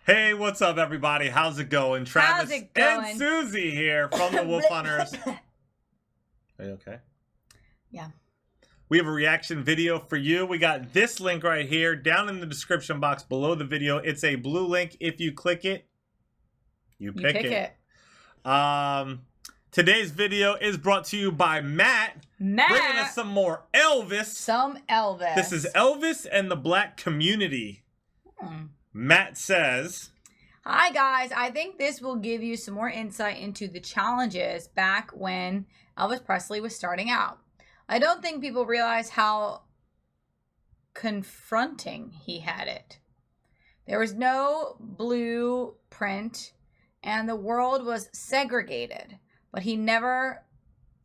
Hey, what's up, everybody? How's it going? Travis How's it going? and Susie here from the Wolf Hunters. Are you okay? Yeah. We have a reaction video for you. We got this link right here down in the description box below the video. It's a blue link. If you click it, you pick it. Today's video is brought to you by Matt. Bringing us some more Elvis. Some Elvis. This is Elvis and the Black Community. Matt says, hi guys, I think this will give you some more insight into the challenges back when Elvis Presley was starting out. I don't think people realize how confronting he had it. There was no blueprint and the world was segregated, but he never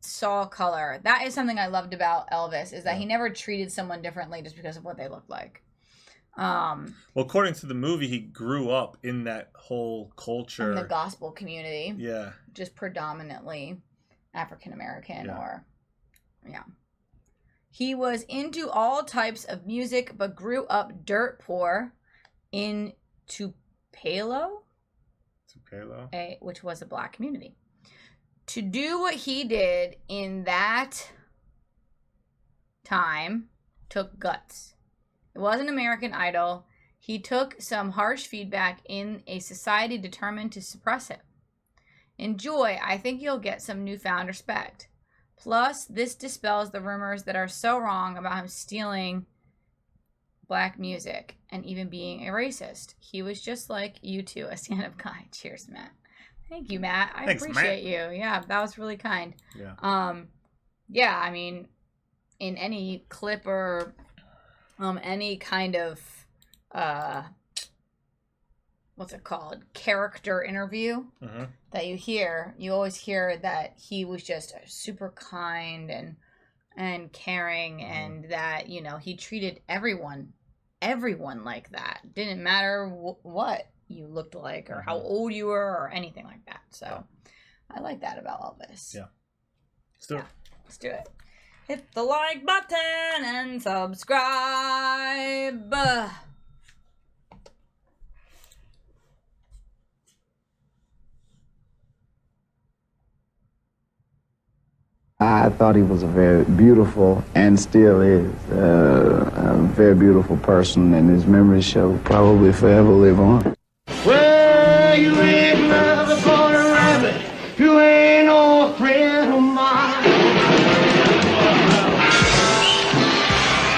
saw color. That is something I loved about Elvis, is that he never treated someone differently just because of what they looked like. Well, according to the movie, he grew up in that whole culture. In the gospel community. Yeah. Just predominantly African American He was into all types of music, but grew up dirt poor in Tupelo, which was a black community. To do what he did in that time took guts. It wasn't American Idol. He took some harsh feedback in a society determined to suppress it. Enjoy. I think you'll get some newfound respect. Plus, this dispels the rumors that are so wrong about him stealing black music and even being a racist. He was just like you two, a stand-up guy. Cheers, Matt. Thank you, Matt. Thanks, appreciate Matt. You. Yeah, that was really kind. Yeah. Yeah, I mean, in any clip or any kind of what's it called, character interview that you hear, you always hear that he was just super kind and caring, and that, you know, he treated everyone like that. Didn't matter what you looked like or how old you were or anything like that. So I like that about Elvis. Yeah. Let's do it. Let's do it. Hit the like button and subscribe. I thought he was a very beautiful, and still is, a very beautiful person, and his memory shall probably forever live on. Well, you ain't nothing but a rabbit. You ain't no friend of mine.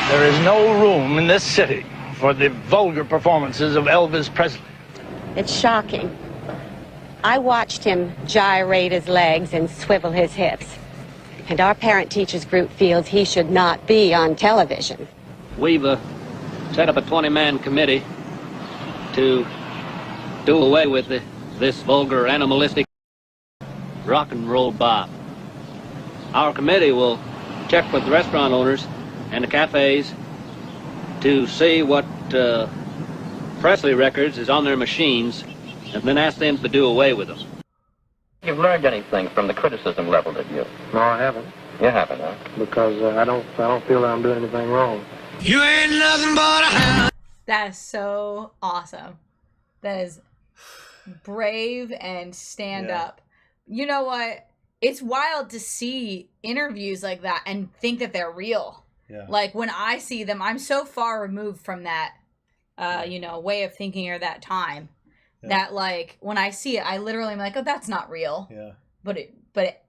There is no room in this city for the vulgar performances of Elvis Presley. It's shocking. I watched him gyrate his legs and swivel his hips. And our parent-teachers group feels he should not be on television. We've set up a 20-man committee to do away with this vulgar, animalistic rock and roll bop. Our committee will check with the restaurant owners and the cafes to see what Presley records is on their machines, and then ask them to do away with them. You've learned anything from the criticism leveled at you? No, I haven't. You haven't, huh? Because I don't feel that I'm doing anything wrong. You ain't nothing but a hound. That is so awesome. That is brave and stand up. You know what? It's wild to see interviews like that and think that they're real. Yeah. Like when I see them, I'm so far removed from that, you know, way of thinking or that time. That, like, when I see it, I literally am like, oh, that's not real. Yeah. But it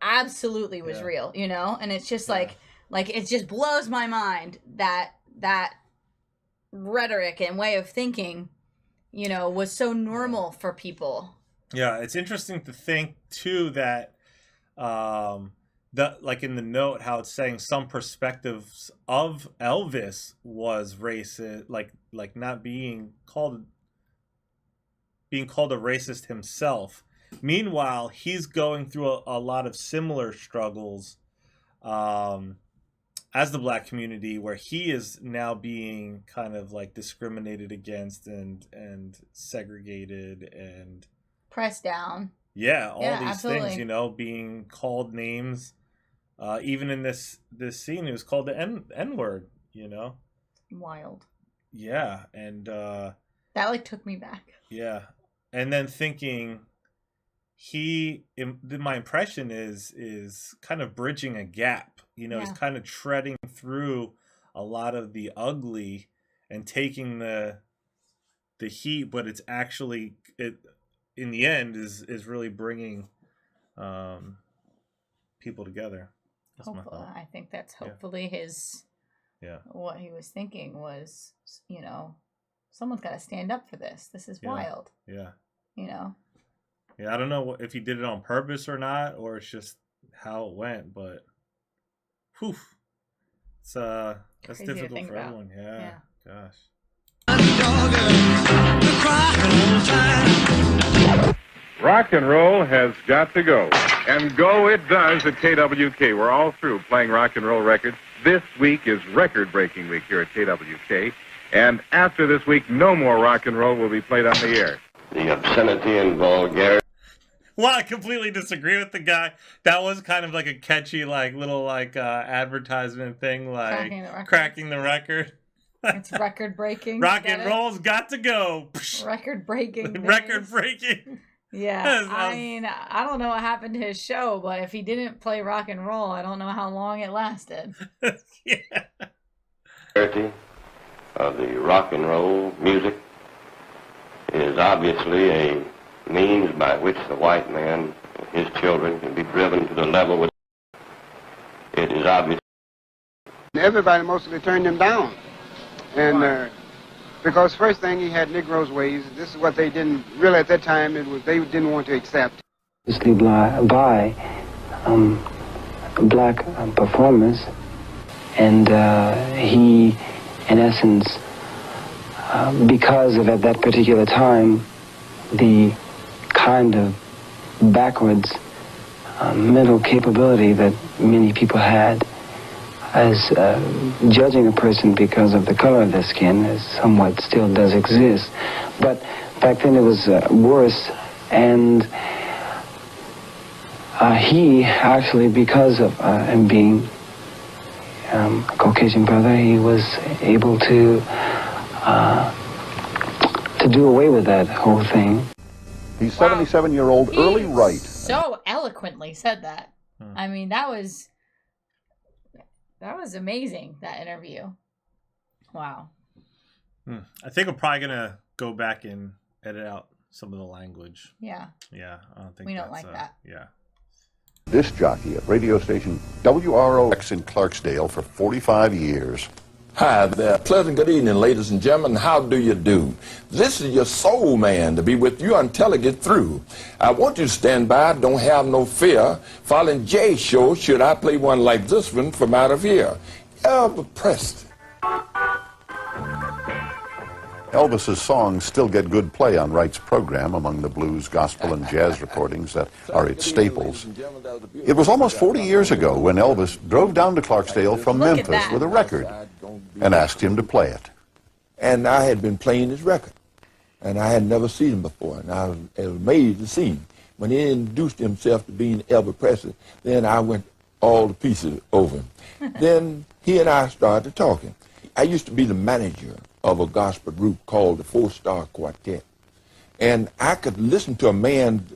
absolutely was real, you know? And it's just like it just blows my mind that rhetoric and way of thinking, you know, was so normal for people. Yeah, it's interesting to think too that like in the note how it's saying some perspectives of Elvis was racist, like not being called a racist himself. Meanwhile, he's going through a lot of similar struggles as the black community, where he is now being kind of like discriminated against and segregated and pressed down. Yeah, all these absolutely. things, you know, being called names. Even in this scene, it was called the N-word, you know? Wild. Yeah, and that like took me back. Yeah. and then thinking my impression is kind of bridging a gap. You know, he's kind of treading through a lot of the ugly and taking the heat, but it's actually in the end is really bringing people together. I think that's hopefully his. Yeah. What he was thinking was, you know, someone's got to stand up for this. This is wild. Yeah. You know. Yeah, I don't know if he did it on purpose or not, or it's just how it went, but whew. It's that's difficult for everyone. Yeah. Gosh. Rock and roll has got to go. And go it does at KWK. We're all through playing rock and roll records. This week is record-breaking week here at KWK. And after this week, no more rock and roll will be played on the air. The obscenity and vulgarity. Well, I completely disagree with the guy. That was kind of like a catchy, like little like advertisement thing, like cracking the record. It's record breaking. Rock and roll's got to go. Record breaking. Record breaking. Yeah, I mean, I don't know what happened to his show, but if he didn't play rock and roll, I don't know how long it lasted. Of the rock and roll music is obviously a means by which the white man and his children can be driven to the level with. It is obvious. Everybody mostly turned him down. And because first thing, he had Negroes' ways. This is what they didn't really at that time. They didn't want to accept. By black performers, and he, in essence, because of at that particular time, the kind of backwards mental capability that many people had, as judging a person because of the color of their skin, is somewhat still does exist. But back then it was worse, and he actually, because of him being a Caucasian brother, he was able to do away with that whole thing. He's 77-year-old Early Wright. So eloquently said that. I mean, that was amazing, that interview. Wow. I think I'm probably gonna go back and edit out some of the language. Yeah. Yeah, I don't think we don't like that. Yeah. Disc jockey at radio station WROX in Clarksdale for 45 years. Hi there. Pleasant good evening, ladies and gentlemen. How do you do? This is your soul man to be with you until I get through. I want you to stand by. Don't have no fear. Following Jay's show, should I play one like this one from out of here? Elvis Presley. Elvis's songs still get good play on Wright's program among the blues, gospel, and jazz recordings that are its staples. It was almost 40 years ago when Elvis drove down to Clarksdale from Memphis with a record and asked him to play it. And I had been playing his record, and I had never seen him before, and I was amazed to see him. When he introduced himself to being Elvis Presley, then I went all to pieces over him. Then he and I started talking. I used to be the manager of a gospel group called the 4-Star Quartet. And I could listen to a man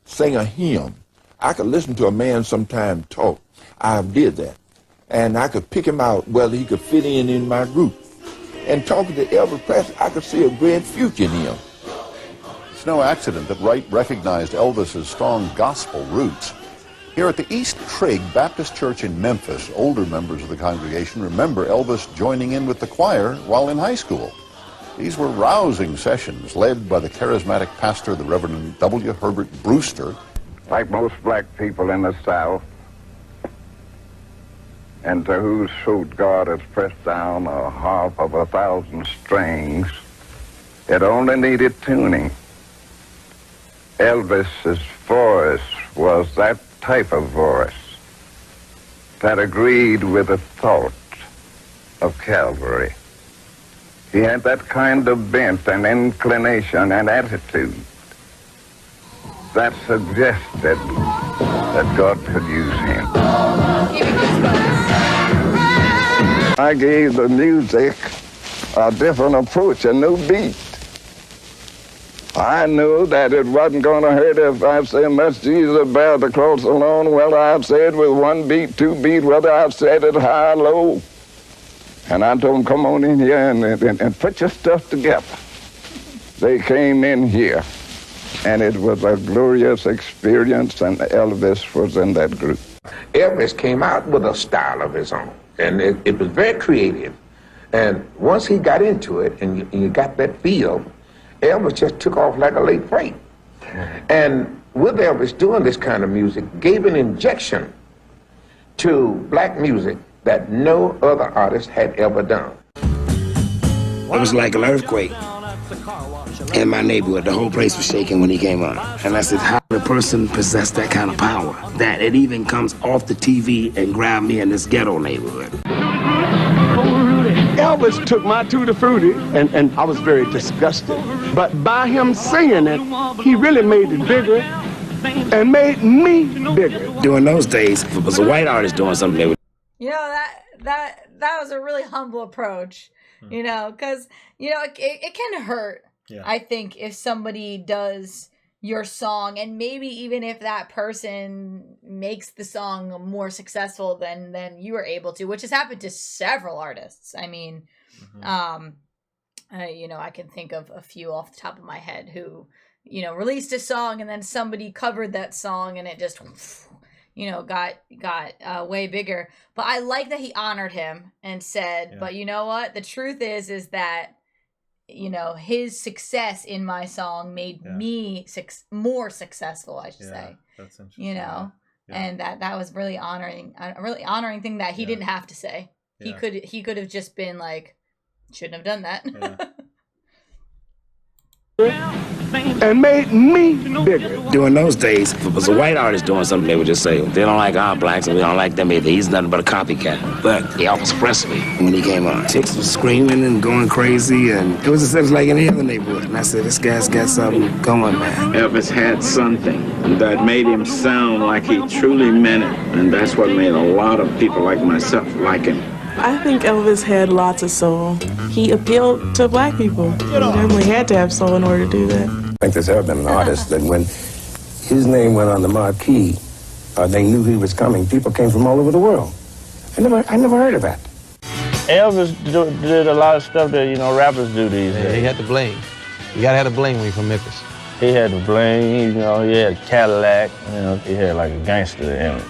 sing a hymn. I could listen to a man sometime talk. I did that. And I could pick him out whether he could fit in my group. And talking to Elvis Presley, I could see a great future in him. It's no accident that Wright recognized Elvis's strong gospel roots. Here at the East Trigg Baptist Church in Memphis, older members of the congregation remember Elvis joining in with the choir while in high school. These were rousing sessions led by the charismatic pastor, the Reverend W. Herbert Brewster. Like most black people in the South, and to whose throat God has pressed down a harp of 1,000 strings, it only needed tuning. Elvis's voice was that type of voice that agreed with the thought of Calvary. He had that kind of bent and inclination and attitude that suggested that God could use him. I gave the music a different approach, a new beat. I knew that it wasn't going to hurt if I said, must Jesus bear the cross alone, whether I've said with 1 beat, 2 beat, whether I've said it high or low. And I told them, come on in here and put your stuff together. They came in here, and it was a glorious experience, and Elvis was in that group. Elvis came out with a style of his own, and it was very creative. And once he got into it, and you got that feel, Elvis just took off like a late freight. And with Elvis doing this kind of music, gave an injection to black music that no other artist had ever done. It was like an earthquake in my neighborhood. The whole place was shaking when he came on. And I said, how did a person possess that kind of power? That it even comes off the TV and grab me in this ghetto neighborhood. Elvis took my Tutti Frutti, and I was very disgusted. But by him singing it, he really made it bigger and made me bigger. During those days, if it was a white artist doing something, they would... You know, that was a really humble approach, you know, because, you know, it can hurt, I think, if somebody does your song, and maybe even if that person makes the song more successful than you were able to, which has happened to several artists. I mean, you know, I can think of a few off the top of my head who, you know, released a song and then somebody covered that song and it just, you know, got way bigger. But I like that he honored him and said, but you know what? The truth is that, you know, his success in my song made me more successful, I should say. That's interesting. You know, and that was really honoring, a really honoring thing that he didn't have to say. He could have just been like, shouldn't have done that. And made me bigger. During those days, if it was a white artist doing something, they would just say, they don't like our blacks and we don't like them either. He's nothing but a copycat. But Elvis Presley, when he came on, chicks was screaming and going crazy, and it was like in any other neighborhood. And I said, this guy's got something going, man. Elvis had something that made him sound like he truly meant it, and that's what made a lot of people like myself like him. I think Elvis had lots of soul. He appealed to black people. He definitely had to have soul in order to do that. I think there's ever been an artist that when his name went on the marquee, they knew he was coming. People came from all over the world. I never heard of that. Elvis did a lot of stuff that, you know, rappers do these days. He had the bling. You gotta have the bling when you're from Memphis. He had the bling, you know, he had a Cadillac, you know, he had like a gangster in it.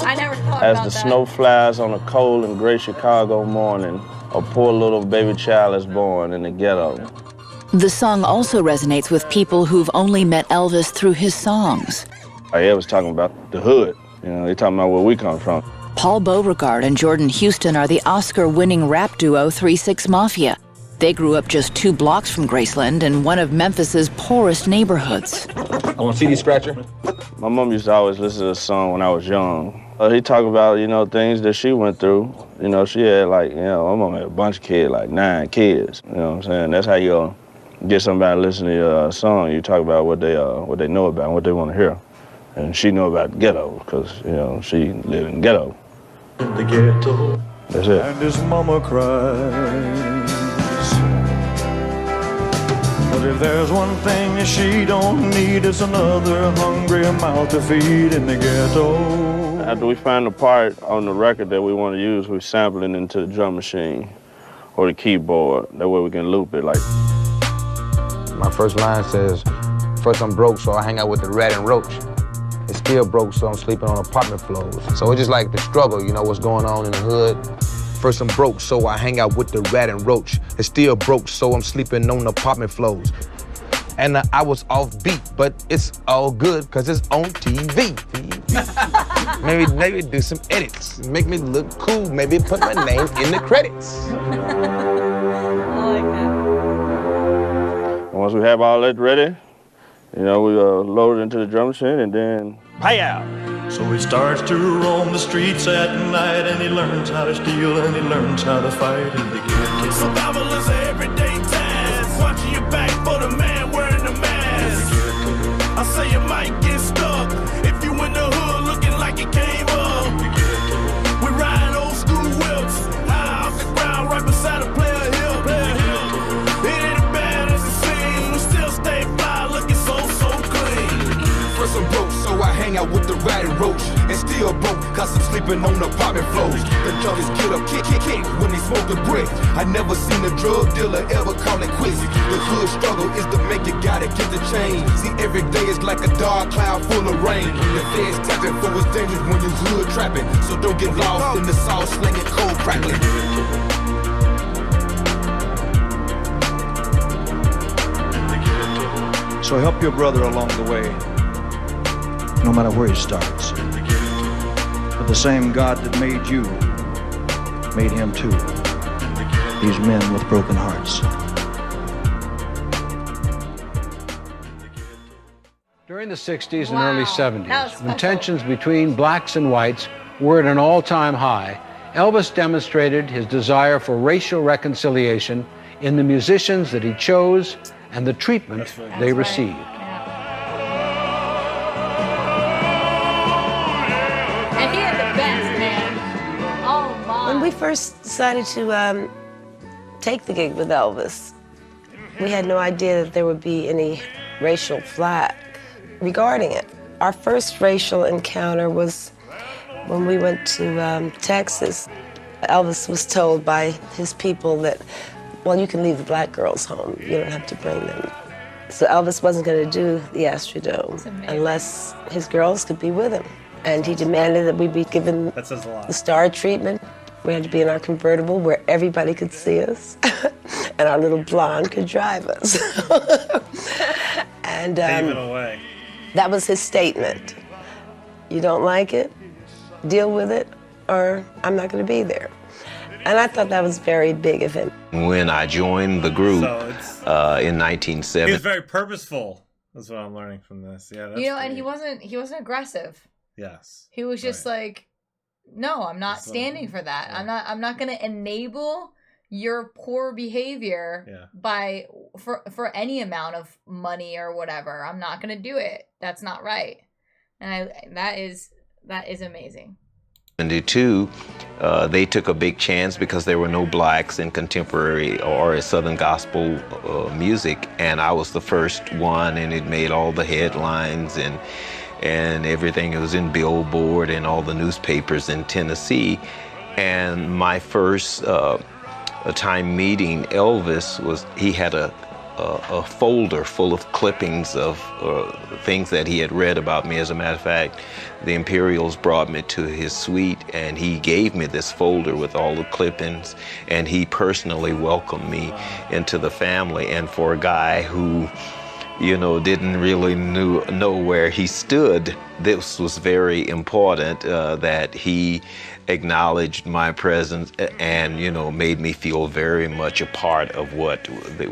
I never thought As about the that. snow flies on a cold and gray Chicago morning, a poor little baby child is born in the ghetto. The song also resonates with people who've only met Elvis through his songs. Elvis talking about the hood, you know, they talking about where we come from. Paul Beauregard and Jordan Houston are the Oscar-winning rap duo 3-6 Mafia. They grew up just 2 blocks from Graceland in one of Memphis's poorest neighborhoods. I want a CD scratcher. My mom used to always listen to this song when I was young. He talked about, you know, things that she went through. You know, she had like, you know, my mom had a bunch of kids, like 9 kids. You know what I'm saying? That's how you get somebody to listen to your song. You talk about what they know about and what they want to hear. And she knew about the ghetto because, you know, she lived in the ghetto. In the ghetto. That's it. And his mama cries. But if there's one thing that she don't need, it's another hungry mouth to feed in the ghetto. After we find the part on the record that we want to use, we sample it into the drum machine or the keyboard. That way we can loop it like. My first line says, first I'm broke, so I hang out with the rat and roach. It's still broke, so I'm sleeping on apartment floors. So it's just like the struggle, you know, what's going on in the hood. First I'm broke, so I hang out with the rat and roach. It's still broke, so I'm sleeping on apartment floors. And I was off beat, but it's all good, cause it's on TV. maybe do some edits, make me look cool, maybe put my name in the credits. I like that. Once we have all that ready, you know, we load it into the drum machine and then pay out. So he starts to roam the streets at night, and he learns how to steal, and he learns how to fight in the ghetto. Survival is an everyday task. Watching your back for the man wearing the mask. I say you might get stuck if you in the hood looking like you came up. We ride old school whips, high off the ground, right beside a player hill. It ain't as bad as it seems. We still stay sleeping on apartment floors. The junkies get up, kick when they smoke the brick. I never seen a drug dealer ever call it quits. The hood struggle is to make it, gotta get the change. See, every day is like a dark cloud full of rain. The feds tapping for it's dangerous when you hood trapping. So don't get lost in the sauce slinging, cold crackling. So help your brother along the way, no matter where he starts. For the same God that made you, made him too. These men with broken hearts. During the 60s and early 70s, when tensions between blacks and whites were at an all-time high, Elvis demonstrated his desire for racial reconciliation in the musicians that he chose and the treatment they received. And he had the best, man. Oh, my. When we first decided to take the gig with Elvis, we had no idea that there would be any racial flack regarding it. Our first racial encounter was when we went to Texas. Elvis was told by his people that, well, you can leave the black girls home. You don't have to bring them. So Elvis wasn't going to do the Astrodome unless his girls could be with him. And he demanded that we be given the star treatment. We had to be in our convertible where everybody could see us, and our little blonde could drive us. And Pave it away. That was his statement. You don't like it? Deal with it, or I'm not going to be there. And I thought that was very big of him. When I joined the group in 1970, he was very purposeful. That's what I'm learning from this. Yeah, that's And he wasn't aggressive. Yes. He was just like, no, I'm not standing for that. Yeah. I'm not going to enable your poor behavior for any amount of money or whatever. I'm not going to do it. That's not right. And that is amazing. 1972, they took a big chance because there were no blacks in contemporary or Southern gospel music, and I was the first one, and it made all the headlines and everything. It was in Billboard and all the newspapers in Tennessee. And my first time meeting Elvis he had a folder full of clippings of things that he had read about me. As a matter of fact, the Imperials brought me to his suite, and he gave me this folder with all the clippings, and he personally welcomed me into the family. And for a guy who, didn't really know where he stood, this was very important that he acknowledged my presence and, made me feel very much a part of what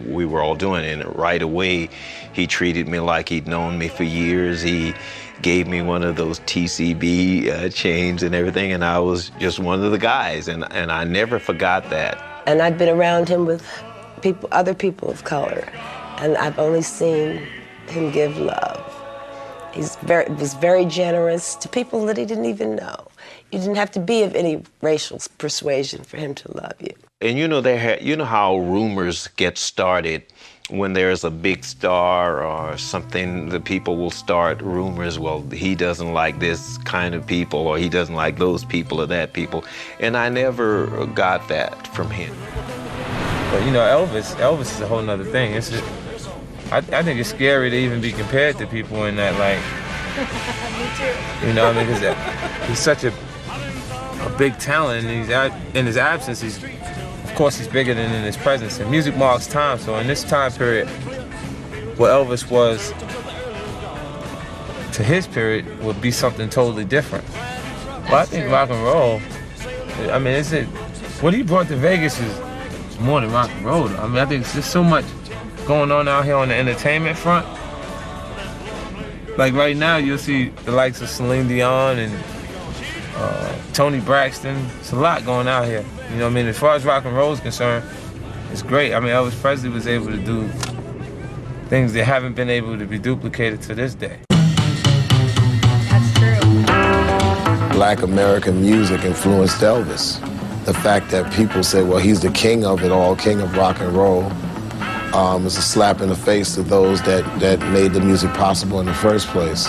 we were all doing. And right away, he treated me like he'd known me for years. He gave me one of those TCB chains and everything, and I was just one of the guys, and I never forgot that. And I'd been around him with other people of color, and I've only seen him give love. He was very generous to people that he didn't even know. You didn't have to be of any racial persuasion for him to love you. And you know how rumors get started when there's a big star or something. The people will start rumors. Well, he doesn't like this kind of people, or he doesn't like those people or that people. And I never got that from him. But Elvis is a whole nother thing. I think it's scary to even be compared to people in that, like, Me too. Because he's such a big talent, and in his absence, of course he's bigger than in his presence. And music marks time, so in this time period, what Elvis was to his period would be something totally different. But I think rock and roll, what he brought to Vegas is more than rock and roll. I think it's just so much going on out here on the entertainment front. Like right now, you'll see the likes of Celine Dion and Tony Braxton. It's a lot going out here. As far as rock and roll is concerned, it's great. Elvis Presley was able to do things that haven't been able to be duplicated to this day. That's true. Black American music influenced Elvis. The fact that people say, well, he's the king of it all, king of rock and roll, is a slap in the face to those that made the music possible in the first place.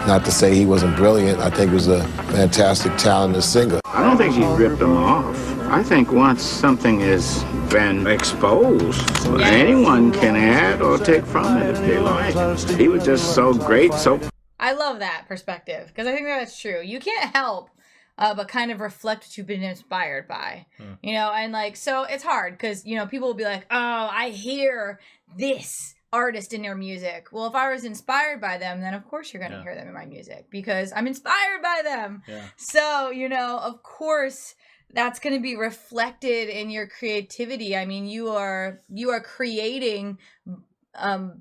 Not to say he wasn't brilliant. I think he was a fantastic, talented singer. I don't think he ripped them off. I think once something has been exposed, anyone can add or take from it if they like. He was just so great, so... I love that perspective, because I think that's true. You can't help but kind of reflect what you've been inspired by, you know, and like, so it's hard because, you know, people will be like, oh, I hear this artist in their music. Well, if I was inspired by them, then of course you're going to hear them in my music because I'm inspired by them. So, you know, of course that's going to be reflected in your creativity. I mean, you are creating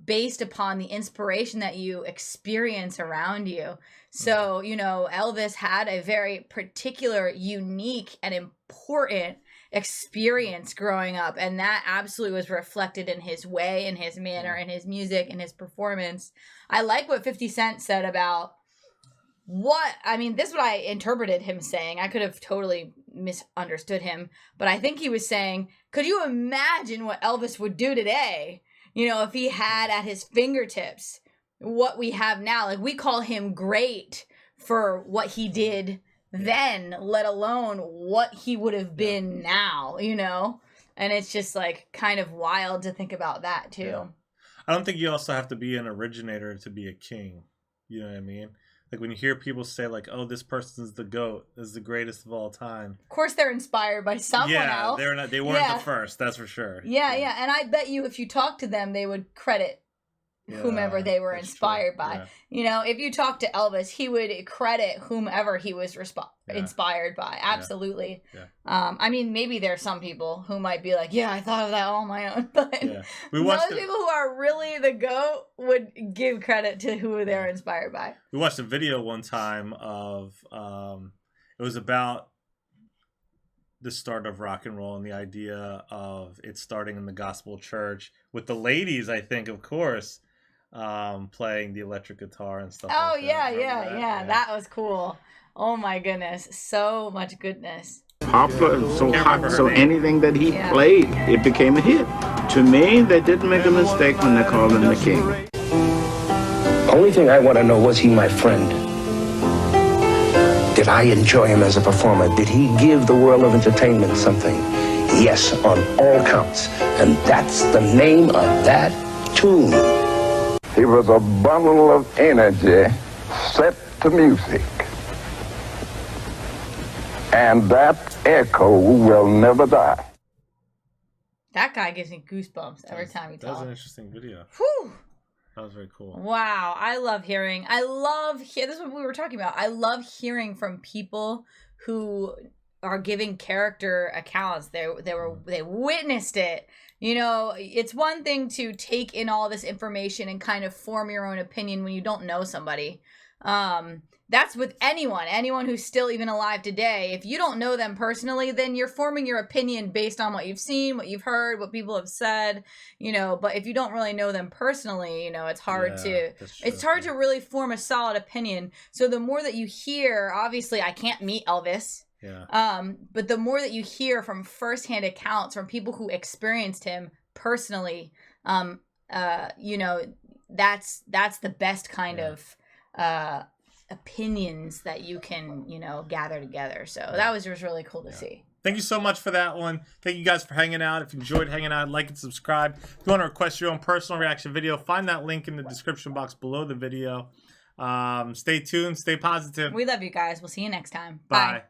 based upon the inspiration that you experience around you. So, you know, Elvis had a very particular, unique, and important experience growing up, and that absolutely was reflected in his way, in his manner, in his music, in his performance. I like what 50 Cent said about this is what I interpreted him saying. I could have totally misunderstood him, but I think he was saying, could you imagine what Elvis would do today, you know, if he had at his fingertips what we have now? Like, we call him great for what he did then, let alone what he would have been now, you know? And it's just like kind of wild to think about that too. Yeah. I don't think you also have to be an originator to be a king. You know what I mean? Like when you hear people say like, oh, this person's the GOAT, is the greatest of all time. Of course they're inspired by someone else. They weren't the first, that's for sure. Yeah. And I bet you if you talk to them, they would credit whomever they were inspired by. You know, if you talk to Elvis, he would credit whomever he was inspired by. Absolutely. I mean, maybe there's some people who might be like, yeah, I thought of that all on my own, but most people who are really the GOAT would give credit to who they're inspired by. We watched a video one time of it was about the start of rock and roll and the idea of it starting in the gospel church with the ladies, I think, of course, playing the electric guitar and stuff. Oh, like that. yeah. That was cool. Oh my goodness. So much goodness. Popular, so hot, so anything that he played, it became a hit. To me, they didn't make a mistake when they called him the king. Only thing I want to know, was he my friend? Did I enjoy him as a performer? Did he give the world of entertainment something? Yes, on all counts. And that's the name of that tune. He was a bundle of energy set to music. And that echo will never die. That guy gives me goosebumps every time he talks. That was an interesting video. Whew. That was very cool. Wow, I love hearing. This is what we were talking about. I love hearing from people who are giving character accounts. They witnessed it. You know, it's one thing to take in all this information and kind of form your own opinion when you don't know somebody. That's with anyone who's still even alive today. If you don't know them personally, then you're forming your opinion based on what you've seen, what you've heard, what people have said, you know, but if you don't really know them personally, you know, it's hard to really form a solid opinion. So the more that you hear, obviously I can't meet Elvis. But the more that you hear from firsthand accounts from people who experienced him personally, you know, that's the best kind of opinions that you can, you know, gather together. So that was just really cool to see. Thank you so much for that one. Thank you guys for hanging out. If you enjoyed hanging out, like and subscribe. If you want to request your own personal reaction video, find that link in the description box below the video. Stay tuned. Stay positive. We love you guys. We'll see you next time. Bye.